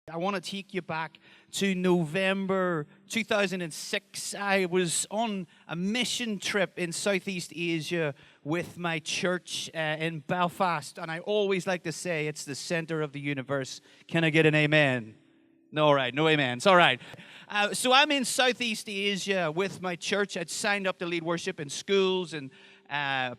I want to take you back to November 2006. I was on a mission trip in Southeast Asia with my church in Belfast, and I always like to say it's the center of the universe. Can I get an amen? No, all right, no amens. All right. So I'm in Southeast Asia with my church. I'd signed up to lead worship in schools and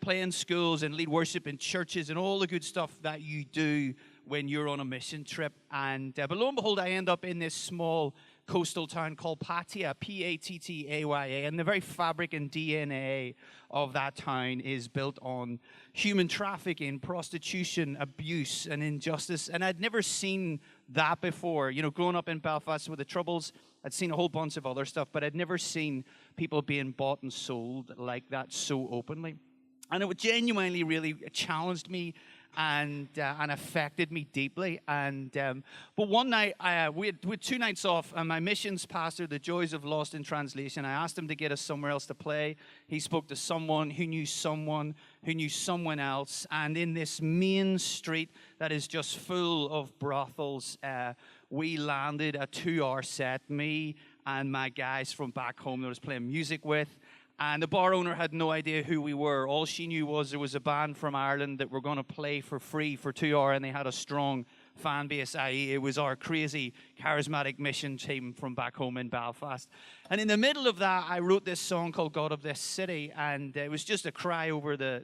play in schools and lead worship in churches and all the good stuff that you do when you're on a mission trip. And but lo and behold, I end up in this small coastal town called Pattaya, P-A-T-T-A-Y-A, and the very fabric and DNA of that town is built on human trafficking, prostitution, abuse, and injustice. And I'd never seen that before. You know, growing up in Belfast with the Troubles, I'd seen a whole bunch of other stuff, but I'd never seen people being bought and sold like that so openly. And it genuinely really challenged me and affected me deeply. And but one night, we had 2 nights off, and my missions pastor, The Joys of Lost in Translation, I asked him to get us somewhere else to play. He spoke to someone who knew someone who knew someone else. And in this main street that is just full of brothels, we landed a 2-hour set, me and my guys from back home that I was playing music with. And the bar owner had no idea who we were. All she knew was there was a band from Ireland that were going to play for free for 2 hours, and they had a strong fan base, i.e. it was our crazy, charismatic mission team from back home in Belfast. And in the middle of that, I wrote this song called God of This City, and it was just a cry over the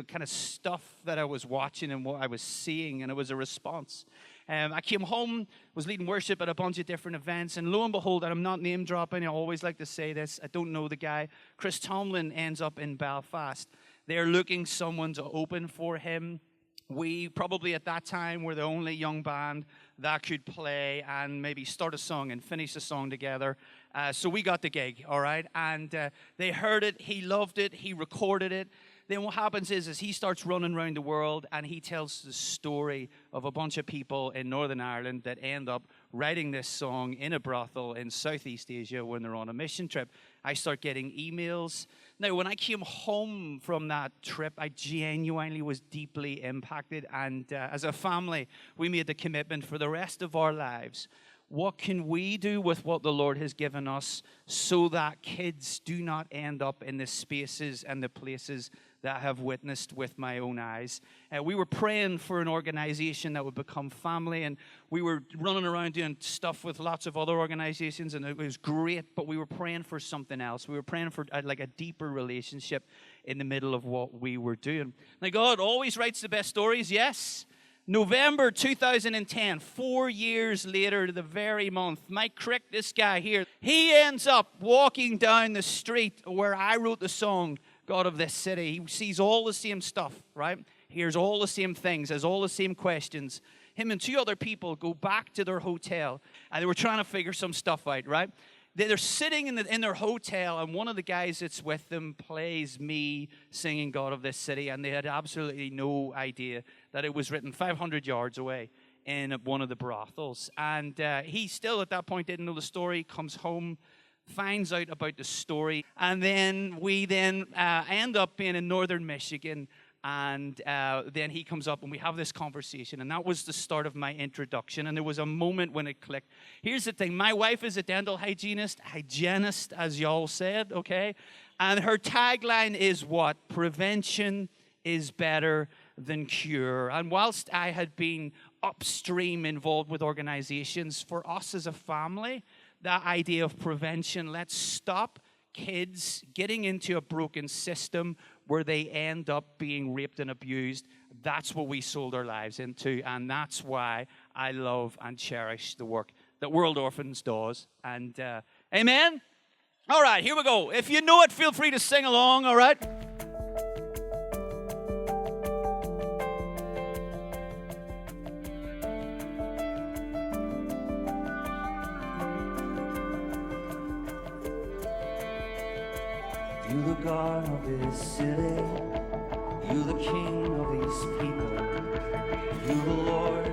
kind of stuff that I was watching and what I was seeing, and it was a response. I came home, was leading worship at a bunch of different events, and lo and behold, and I'm not name dropping, I always like to say this, I don't know the guy, Chris Tomlin ends up in Belfast. They're looking someone to open for him. We probably at that time were the only young band that could play and maybe start a song and finish a song together. So we got the gig, all right? And they heard it, he loved it, he recorded it. Then what happens is he starts running around the world and he tells the story of a bunch of people in Northern Ireland that end up writing this song in a brothel in Southeast Asia when they're on a mission trip. I start getting emails. Now, when I came home from that trip, I genuinely was deeply impacted. And as a family, we made the commitment for the rest of our lives. What can we do with what the Lord has given us so that kids do not end up in the spaces and the places that I have witnessed with my own eyes? We were praying for an organization that would become family, and we were running around doing stuff with lots of other organizations, and it was great, but we were praying for something else. We were praying for like a deeper relationship in the middle of what we were doing. Now, God always writes the best stories, yes. November 2010, 4 years later to the very month, Mike Crick, this guy here, he ends up walking down the street where I wrote the song, God of This City. He sees all the same stuff, right? Hears all the same things, has all the same questions. Him and 2 other people go back to their hotel, and they were trying to figure some stuff out, right? They're sitting in their hotel, and one of the guys that's with them plays me singing God of This City, and they had absolutely no idea that it was written 500 yards away in one of the brothels. And he still at that point didn't know the story, comes home, finds out about the story, and then we end up being in northern Michigan. And then he comes up and we have this conversation. And that was the start of my introduction. And there was a moment when it clicked. Here's the thing. My wife is a dental hygienist as y'all said, okay? And her tagline is what? Prevention is better than cure. And whilst I had been upstream involved with organizations, for us as a family, that idea of prevention, let's stop kids getting into a broken system where they end up being raped and abused. That's what we sold our lives into, and that's why I love and cherish the work that World Orphans does. And amen? All right, here we go. If you know it, feel free to sing along, all right? You the God of this city, you the King of these people, you the Lord